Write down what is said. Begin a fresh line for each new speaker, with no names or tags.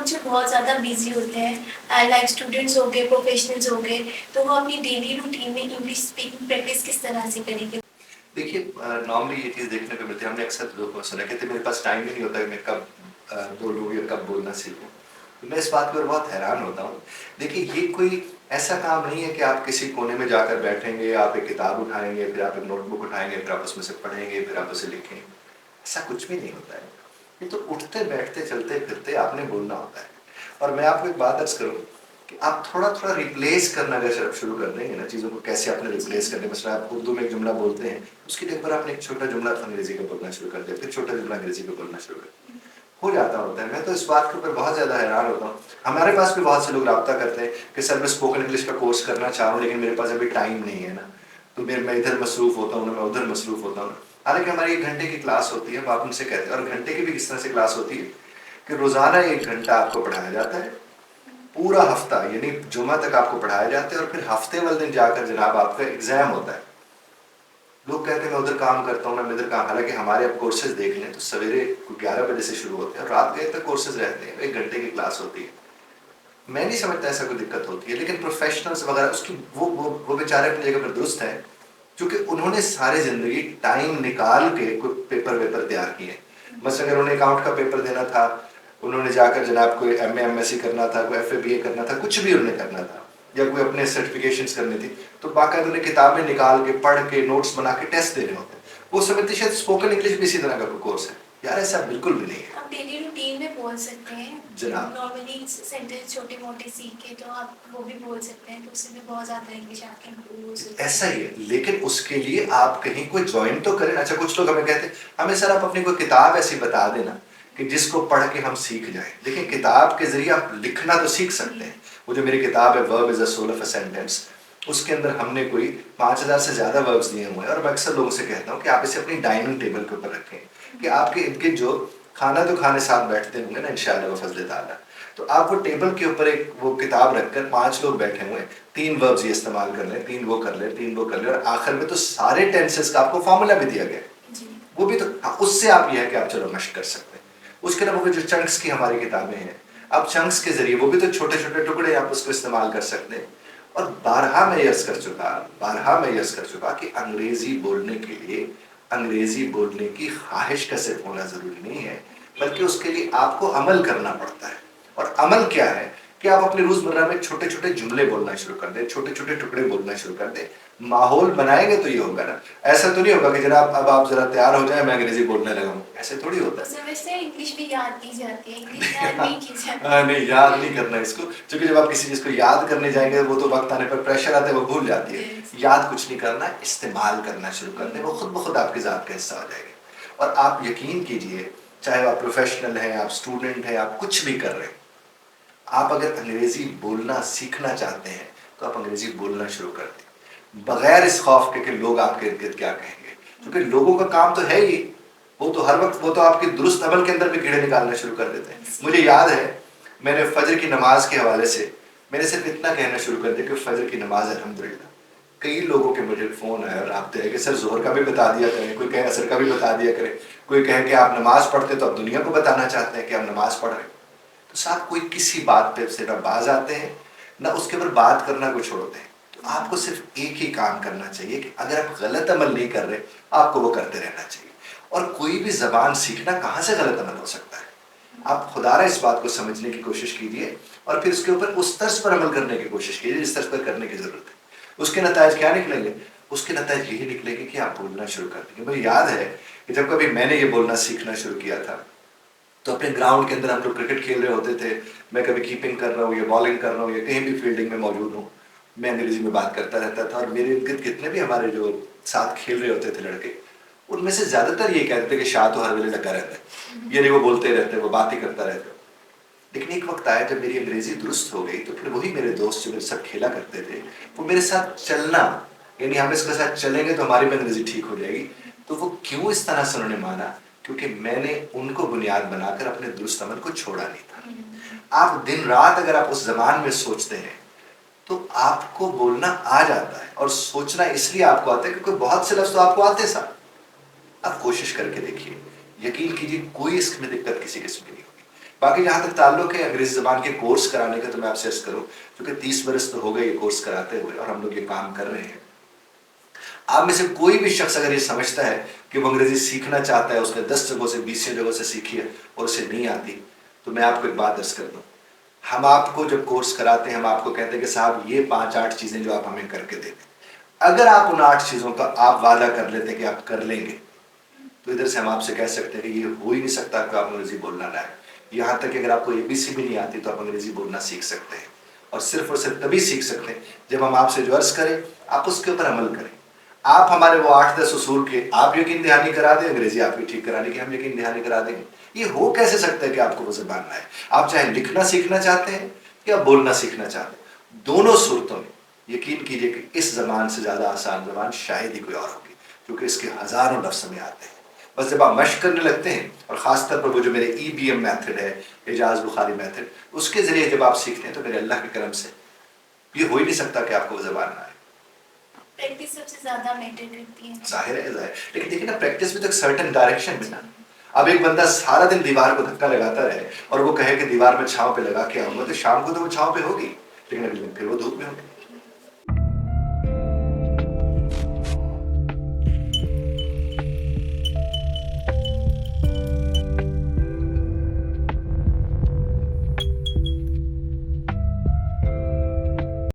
कुछ बहुत ज़्यादा बिज़ी होते हैं लाइक स्टूडेंट्स हो गए, प्रोफेशनल्स हो गए, तो वो अपनी डेली रूटीन में इंग्लिश स्पीकिंग प्रैक्टिस किस तरह से करेंगे?
देखिए नॉर्मली ये चीज़ देखने को मिलती है। हमने अक्सर लोगों को सुना कहते हैं मेरे पास टाइम ही नहीं होता कि मैं कब बोलूँ या कब बोलना सीखूँ। तो मैं इस बात पर बहुत हैरान होता हूँ। देखिए ये कोई ऐसा काम नहीं है कि आप किसी कोने में जाकर बैठेंगे, आप एक किताब उठाएँगे, फिर आप एक नोटबुक उठाएँगे, फिर आप उसमें से पढ़ेंगे, फिर आप उसे लिखेंगे। ऐसा कुछ भी नहीं होता है। ये तो उठते, बैठते, चलते-फिरते आपने बोलना होता है। और मैं आपको एक बात अर्ज़ करूँ कि आप थोड़ा-थोड़ा रिप्लेस करना अगर शुरू कर देंगे ना चीज़ों को, कैसे आपने रिप्लेस करने, मसलन आप उर्दू में एक जुमला बोलते हैं, उसकी जगह पर आपने एक छोटा जुमला अंग्रेज़ी का बोलना शुरू कर दिया, फिर छोटा जुमला अंग्रेज़ी का बोलना शुरू कर दिया। हो जाता होता है। मैं तो इस बात के ऊपर बहुत ज़्यादा हैरान होता हूँ। हमारे पास भी बहुत से लोग राब्ता करते हैं कि सर मैं स्पोकन इंग्लिश का कोर्स करना चाह रहा हूँ, लेकिन मेरे पास अभी टाइम नहीं है ना, तो मैं इधर मसरूफ़ होता हूँ ना, मैं उधर मसरूफ़ होता हूँ ना। हालाँकि हमारी 1 घंटे की क्लास होती है, आप उनसे कहते हैं, और घंटे की भी किस तरह से क्लास होती है कि रोज़ाना 1 घंटा आपको पढ़ाया जाता है। पूरा हफ्ता यानी जुमा तक आपको पढ़ाया जाता है, और फिर हफ्ते वाले दिन जाकर जनाब आपका एग्जाम होता है। लोग कहते हैं मैं उधर काम करता हूँ ना, मैं इधर काम, हालांकि हमारे अब कोर्सेज देख लें तो सवेरे 11 बजे से शुरू होते हैं और रात गए तक कोर्सेज रहते हैं, 1 घंटे की क्लास होती है। मैं नहीं समझता ऐसा कोई दिक्कत होती है, लेकिन प्रोफेशनल्स वगैरह उसकी वो बेचारे अपनी जगह पर दुरुस्त हैं, क्योंकि उन्होंने सारी जिंदगी टाइम निकाल के कोई पेपर वेपर तैयार किए। मसलन अगर उन्हें अकाउंट का पेपर देना था, उन्होंने जाकर जनाब कोई एमए एमएससी करना था, कोई एफए करना था, कुछ भी उन्हें करना था, या कोई अपने सर्टिफिकेशंस करनी थी, तो बाकायदा उन्हें किताबें निकाल के पढ़ के नोट्स बना के टेस्ट देने होते हैं। वो समझते शायद स्पोकन इंग्लिश भी इसी तरह का कोई कोर्स है। यार ऐसा बिल्कुल भी नहीं है
आप डेली रूटीन में बोल सकते हैं,
जनाब।
नॉर्मली सेंटेंस छोटे-मोटे सीख के तो आप वो भी बोल सकते हैं, तो उससे भी बहुत ज़्यादा इंग्लिश आपकी इम्प्रूव हो सकती
ऐसा
है।
ही है, लेकिन उसके लिए आप कहीं कोई ज्वाइन तो करें। अच्छा कुछ लोग हमें कहते हैं हमें सर आप अपनी कोई किताब ऐसी बता देना कि जिसको पढ़ के हम सीख जाएं। देखिए किताब के जरिए आप लिखना तो सीख सकते हैं। वो जो मेरी किताब है verb is a soul of a sentence, उसके अंदर हमने कोई 5000 से ज़्यादा वर्ब्स दिए हुए हैं, और मैं अक्सर लोगों से कहता हूँ कि आप इसे अपनी डाइनिंग टेबल के ऊपर रखें कि आपके इनके जो खाना तो खाने साथ बैठते होंगे ना इंशाअल्लाह व फजल ताला, तो आप वो टेबल के ऊपर एक वो किताब रखकर 5 लोग बैठे हुए हैं, 3 वर्ब्स ये इस्तेमाल कर लें, 3 वो कर लें, 3 वो कर लें, और आखिर में तो सारे टेंसेस का आपको फॉर्मूला भी दिया गया है। वो भी तो हाँ, उससे आप ये है कि आप चलो मशक कर सकते हैं। उसके अलावा जो चंक्स की हमारी किताबें हैं, अब चंक्स के जरिए वो भी तो छोटे छोटे टुकड़े आप उसको इस्तेमाल कर सकते हैं। और बारहा मैं यस कर चुका कि अंग्रेजी बोलने के लिए अंग्रेजी बोलने की ख्वाहिश का सिर्फ होना जरूरी नहीं है, बल्कि उसके लिए आपको अमल करना पड़ता है। और अमल क्या है कि आप अपने रोजमर्रा में छोटे छोटे जुमले बोलना शुरू कर दें, छोटे छोटे टुकड़े बोलना शुरू कर दें। माहौल बनाएंगे तो ये होगा ना। ऐसा तो नहीं होगा कि जनाब अब आप जरा तैयार हो जाए मैं अंग्रेजी बोलने लगा हूँ, ऐसे थोड़ी होता है।
उससे वैसे इंग्लिश भी याद की जाती है, इंग्लिश याद नहीं की जाती।
नहीं याद नहीं करना इसको, क्योंकि जब आप किसी चीज को याद करने जाएंगे वो तो वक्त आने पर प्रेशर आता है, वो भूल जाती है। याद कुछ नहीं करना, इस्तेमाल करना शुरू कर दें, वो खुद ब खुद आपकी जात का हिस्सा हो जाएगा। और आप यकीन कीजिए, चाहे आप प्रोफेशनल हैं, आप स्टूडेंट हैं, आप कुछ भी कर रहे हैं, आप अगर अंग्रेजी बोलना सीखना चाहते हैं तो आप अंग्रेजी बोलना शुरू कर दें, बगैर इस खौफ के कि लोग आपके इर्द गिर्द क्या कहेंगे। क्योंकि लोगों का काम तो है ही, वो तो हर वक्त वो तो आपके दुरुस्त अमल के अंदर भी कीड़े निकालना शुरू कर देते हैं। मुझे याद है मैंने फजर की नमाज के हवाले से मैंने सिर्फ इतना कहना शुरू कर दिया कि फजर की नमाज अल्हम्दुलिल्लाह। कई लोगों के मुझे फ़ोन आए और राब्ते हैं कि सर जोहर का भी बता दिया करें, कोई कहे असर का भी बता दिया करें, कोई कहे कि आप नमाज पढ़ते तो आप दुनिया को बताना चाहते हैं कि आप नमाज पढ़ रहे हैं। तो साहब कोई किसी बात पे से ना बाज आते हैं ना उसके ऊपर बात करना को छोड़ते हैं। तो आपको सिर्फ एक ही काम करना चाहिए कि अगर आप गलत अमल नहीं कर रहे आपको वो करते रहना चाहिए। और कोई भी जबान सीखना कहाँ से गलत अमल हो सकता है। आप खुदारा इस बात को समझने की कोशिश कीजिए और फिर उसके ऊपर उस तर्ज पर अमल करने की कोशिश कीजिए जिस तर्ज पर करने की जरूरत है। उसके नतायज क्या निकलेंगे? उसके नतायज यही निकलेंगे कि आप बोलना शुरू कर देंगे। मुझे याद है कि जब कभी मैंने ये बोलना सीखना शुरू किया था तो अपने ग्राउंड के अंदर हम लोग क्रिकेट खेल रहे होते थे, मैं कभी कीपिंग कर रहा हूँ या बॉलिंग कर रहा हूँ या कहीं भी फील्डिंग में मौजूद हूँ, मैं अंग्रेजी में बात करता रहता था। और मेरे इर्द कितने भी हमारे जो साथ खेल रहे होते थे लड़के, उनमें से ज्यादातर ये कहते थे कि शाह तो हर वेले लगा रहता है, ये नहीं वो बोलते रहते, वो बात ही करता रहता है। लेकिन एक वक्त आया जब मेरी अंग्रेजी दुरुस्त हो गई तो फिर वही मेरे दोस्त जो मेरे साथ खेला करते थे वो मेरे साथ चलना, यानी हम इसके साथ चलेंगे तो हमारी भी अंग्रेजी ठीक हो जाएगी। तो वो क्यों इस तरह से उन्होंने माना? क्योंकि मैंने उनको बुनियाद बनाकर अपने दुरुस्त अमल को छोड़ा नहीं था। आप दिन रात अगर आप उस जबान में सोचते हैं तो आपको बोलना आ जाता है, और सोचना इसलिए आपको आता है क्योंकि बहुत से लफ्ज तो आपको आते साथ। आप कोशिश करके देखिए, यकीन कीजिए कोई इसमें दिक्कत किसी किस्म की नहीं होगी। बाकी जहाँ तक ताल्लुक है अंग्रेजी ज़बान के कोर्स कराने का, तो मैं आपसे अर्ज़ करूँ, क्योंकि 30 बरस तो हो गए ये कोर्स कराते हुए और हम लोग ये काम कर रहे हैं। आप में से कोई भी शख्स अगर ये समझता है कि वो अंग्रेजी सीखना चाहता है, उसने 10 जगहों से 20 जगहों से सीखी है और उसे नहीं आती, तो मैं आपको एक बात अर्ज कर दूं, हम आपको जब कोर्स कराते हैं हम आपको कहते हैं कि साहब ये 5-8 चीजें जो आप हमें करके देंगे, अगर आप उन 8 चीजों का आप वादा कर लेते हैं कि आप कर लेंगे, तो इधर से हम आपसे कह सकते हैं कि ये हो ही नहीं सकता कि आप अंग्रेजी बोलना ना है। यहाँ तक कि अगर आपको एबीसी भी नहीं आती तो आप अंग्रेजी बोलना सीख सकते हैं, और सिर्फ तभी सीख सकते हैं जब हम आपसे जो अर्ज करें आप उसके ऊपर अमल करें। आप हमारे वो 8-10 उसूल के आप यकीन दहानी करा दें, अंग्रेजी आपकी ठीक कराने की हम यकीन दहानी करा देंगे। ये हो कैसे सकता है कि आपको वो ज़बान ना है? आप चाहे लिखना सीखना चाहते हैं या बोलना सीखना चाहते हैं, दोनों सूरतों में यकीन कीजिए कि इस ज़बान से ज़्यादा आसान ज़बान शायद ही कोई और होगी, क्योंकि इसके हज़ारों लफ्ज़ में आते हैं। बस जब आप मश्क करने लगते हैं, और ख़ासतौर पर वो जो मेरे EBM मेथड है, एजाज बुखारी मेथड, उसके ज़रिए जब आप सीखते हैं तो मेरे अल्लाह के करम से ये हो ही नहीं सकता कि आपको वो ज़बान ना आए।
प्रैक्टिस सबसे ज्यादा मैटर करती है।
जाहिर है, लेकिन देखिए ना, प्रैक्टिस भी तो एक सर्टेन डायरेक्शन में ना। अब एक बंदा सारा दिन दीवार को धक्का लगाता रहे और वो कहे कि दीवार में छांव पे लगा के आऊंगा, तो शाम को तो वो छांव पे होगी, लेकिन अगले दिन फिर वो धूप में होगी।